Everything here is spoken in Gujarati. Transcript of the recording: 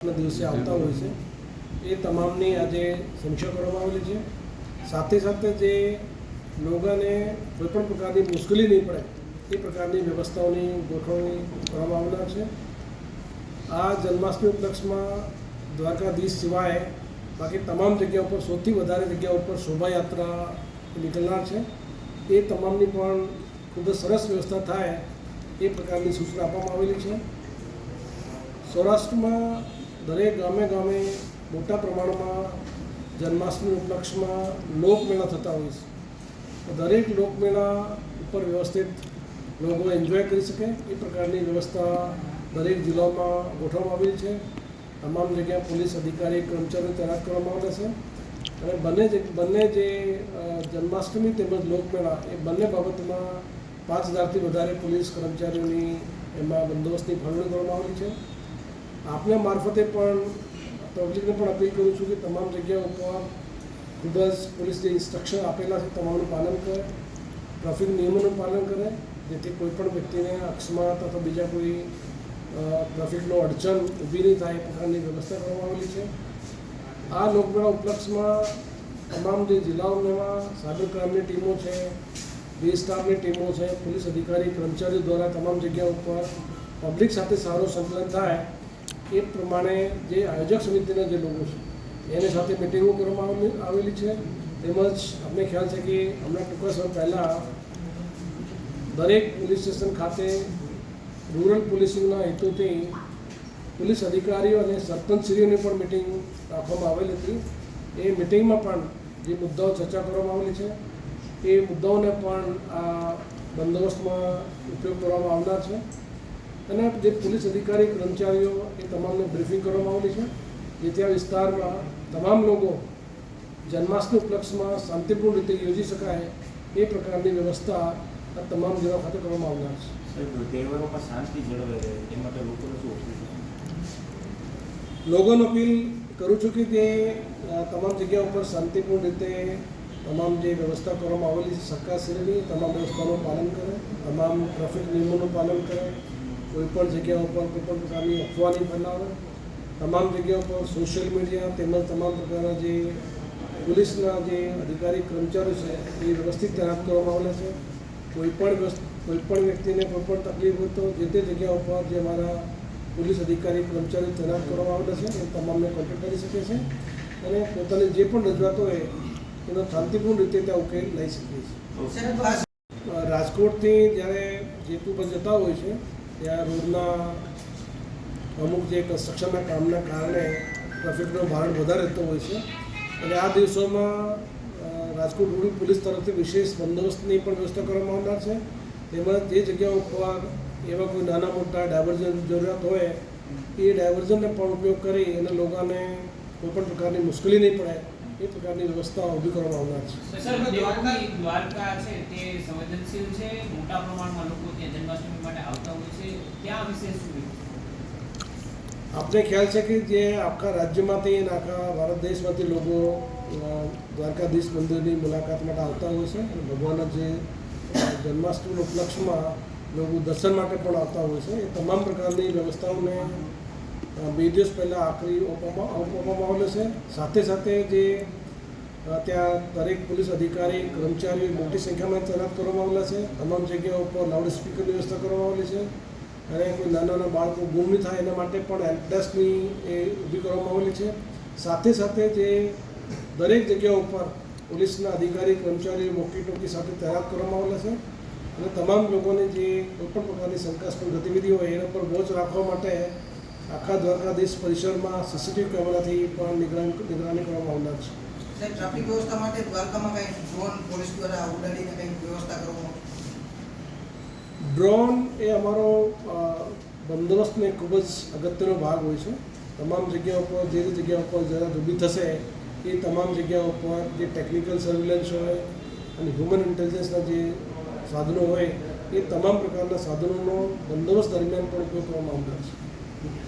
દિવસે આવતા હોય છે એ તમામની આજે સમીક્ષા કરવામાં આવેલી છે. સાથે સાથે જે લોકોને કોઈપણ પ્રકારની મુશ્કેલી નહીં પડે એ પ્રકારની વ્યવસ્થાઓની ગોઠવણી કરવામાં આવનાર છે. આ જન્માષ્ટમી ઉપલક્ષમાં દ્વારકાધીશ સિવાય બાકી તમામ જગ્યાઓ પર સૌથી વધારે જગ્યાઓ પર શોભાયાત્રા નીકળનાર છે. એ તમામની પણ ખૂબ જ સરસ વ્યવસ્થા થાય એ પ્રકારની સૂચના આપવામાં આવેલી છે. સૌરાષ્ટ્રમાં દરેક ગામે ગામે મોટા પ્રમાણમાં જન્માષ્ટમી ઉપલક્ષમાં લોકમેળા થતા હોય છે. દરેક લોકમેળા ઉપર વ્યવસ્થિત લોકો એન્જોય કરી શકે એ પ્રકારની વ્યવસ્થા દરેક જિલ્લાઓમાં ગોઠવવામાં આવેલી છે. તમામ જગ્યાએ પોલીસ અધિકારી કર્મચારીઓ તૈનાત કરવામાં આવેલા છે અને બંને જે જન્માષ્ટમી તેમજ લોકમેળા એ બંને બાબતમાં 5000થી વધારે પોલીસ કર્મચારીઓની એમાં બંદોબસ્તની ફાળવણી કરવામાં આવેલી છે. આપના મારફતે પણ પબ્લિકને પણ અપીલ કરું છું કે તમામ જગ્યાઓ ઉપર ખૂબ જ પોલીસ જે ઇન્સ્ટ્રક્શન આપેલા છે તમામનું પાલન કરે, ટ્રાફિક નિયમોનું પાલન કરે, જેથી કોઈપણ વ્યક્તિને અકસ્માત અથવા બીજા કોઈ ટ્રાફિકનો અડચણ ઊભી નહીં થાય એ પ્રકારની વ્યવસ્થા કરવામાં આવેલી છે. આ લોકમેળા ઉપલક્ષમાં તમામ જે જિલ્લાઓમાં સાયબર ક્રાઇમની ટીમો છે, બી સ્ટાફની ટીમો છે, પોલીસ અધિકારી કર્મચારીઓ દ્વારા તમામ જગ્યાઓ ઉપર પબ્લિક સાથે સારું સંકલન થાય એ પ્રમાણે જે આયોજક સમિતિના જે લોકો છે એની સાથે મિટિંગો કરવામાં આવેલી છે. તેમજ અમને ખ્યાલ છે કે હમણાં ટૂંકા સમય પહેલાં દરેક પોલીસ સ્ટેશન ખાતે રૂરલ પોલીસિંગના હેતુથી પોલીસ અધિકારીઓ અને સરપંચશ્રીઓની પણ મિટિંગ રાખવામાં આવેલી હતી. એ મિટિંગમાં પણ જે મુદ્દાઓ ચર્ચા કરવામાં આવેલી છે એ મુદ્દાઓને પણ આ બંદોબસ્તમાં ઉપયોગ કરવામાં આવનાર છે અને જે પોલીસ અધિકારી કર્મચારીઓ એ તમામને બ્રીફિંગ કરવામાં આવેલી છે જેથી આ વિસ્તારમાં તમામ લોકો જન્માષ્ટમી ઉપલક્ષમાં શાંતિપૂર્ણ રીતે યોજી શકાય એ પ્રકારની વ્યવસ્થા આ તમામ જિલ્લા ખાતે કરવામાં આવનાર છે. તહેવારોમાં શાંતિ જળવાઈ રહે એ માટે લોકોને શું લોકોને અપીલ કરું છું કે તે તમામ જગ્યા ઉપર શાંતિપૂર્ણ રીતે તમામ જે વ્યવસ્થા કરવામાં આવેલી છે સરકારશ્રીની તમામ વ્યવસ્થાનું પાલન કરે, તમામ ટ્રાફિક નિયમોનું પાલન કરે, કોઈપણ જગ્યા ઉપર કોઈપણ પ્રકારની અફવા નહીં ફેલાવે, તમામ જગ્યા ઉપર સોશિયલ મીડિયા તેમજ તમામ પ્રકારના જે પોલીસના જે અધિકારી કર્મચારીઓ છે એ વ્યવસ્થિત તૈનાત કરવામાં આવેલા છે. કોઈપણ વ્યક્તિને કોઈપણ તકલીફ હોય તો જે તે જગ્યા ઉપર જે અમારા પોલીસ અધિકારી કર્મચારીઓ તૈનાત કરવામાં આવેલા છે એ તમામને કોન્ટેક્ટ કરી શકે છે અને પોતાની જે પણ રજૂઆતો હોય એનો શાંતિપૂર્ણ રીતે ત્યાં ઉકેલ લઈ શકીએ છીએ. રાજકોટથી જ્યારે જેતપુર પર જતા હોય છે ત્યાં રોડના અમુક જે કન્સ્ટ્રક્શનના કામના કારણે ટ્રાફિકનો ભારણ વધારે રહેતો હોય છે અને આ દિવસોમાં રાજકોટ રૂરલ પોલીસ તરફથી વિશેષ બંદોબસ્તની પણ વ્યવસ્થા કરવામાં આવનાર છે. તેમજ જે જગ્યાઓ ઉપર એવા કોઈ નાના મોટા ડાયવર્ઝન જરૂરિયાત હોય એ ડાયવર્ઝનને પણ ઉપયોગ કરી એના લોકોને કોઈપણ પ્રકારની મુશ્કેલી નહીં પડે એ પ્રકારની વ્યવસ્થા ઊભી કરવામાં આવનાર છે. દ્વારકા છે તે સંવેદનશીલ છે, મોટા પ્રમાણમાં લોકો ત્યાં જન્માષ્ટમી માટે આવતા હોય છે, ત્યાં વિશેષ સુવિધા આપને ખ્યાલ છે કે જે આખા રાજ્યમાંથી અને આખા ભારત દેશમાંથી લોકો દ્વારકાધીશ મંદિરની મુલાકાત માટે આવતા હોય છે અને ભગવાનના જે જન્માષ્ટમી ઉપલક્ષમાં લોકો દર્શન માટે પણ આવતા હોય છે. એ તમામ પ્રકારની વ્યવસ્થાઓને 2 દિવસ પહેલાં આખરી આપવામાં આવેલો છે. સાથે સાથે જે ત્યાં દરેક પોલીસ અધિકારી કર્મચારીઓ મોટી સંખ્યામાં તૈનાત કરવામાં આવેલા છે. તમામ જગ્યાઓ ઉપર લાઉડ સ્પીકરની વ્યવસ્થા કરવામાં આવેલી છે અને કોઈ નાના નાના બાળકો ગુમ નહીં થાય એના માટે પણ હેલ્પ ડેસ્કની એ ઊભી કરવામાં આવેલી છે. સાથે સાથે જે દરેક જગ્યા ઉપર પોલીસના અધિકારી કર્મચારીઓ મોટી ટોકી સાથે તૈનાત કરવામાં આવેલા છે અને તમામ લોકોને જે કોઈપણ પ્રકારની શંકાસ્પદ ગતિવિધિ હોય એના પર વોચ રાખવા માટે આખા દ્વારકાધીશ પરિસરમાં સીસીટીવી કેમેરાથી પણ નિગરાની કરવામાં આવનાર છે. ટ્રાફિક વ્યવસ્થા માટે દ્વારકામાં કંઈ ડ્રોન પોલીસ દ્વારા ઉડાડીને કંઈક વ્યવસ્થા કરવામાં ડ્રોન એ અમારો બંદોબસ્તનો એક ખૂબ જ અગત્યનો ભાગ હોય છે. તમામ જગ્યાઓ પર જે જગ્યા ઉપર જરા ઊભી થશે એ તમામ જગ્યાઓ ઉપર જે ટેકનિકલ સર્વેલન્સ હોય અને હ્યુમન ઇન્ટેલિજન્સના જે સાધનો હોય એ તમામ પ્રકારના સાધનોનો બંદોબસ્ત દરમિયાન પણ ઉપયોગ કરવામાં આવનાર છે.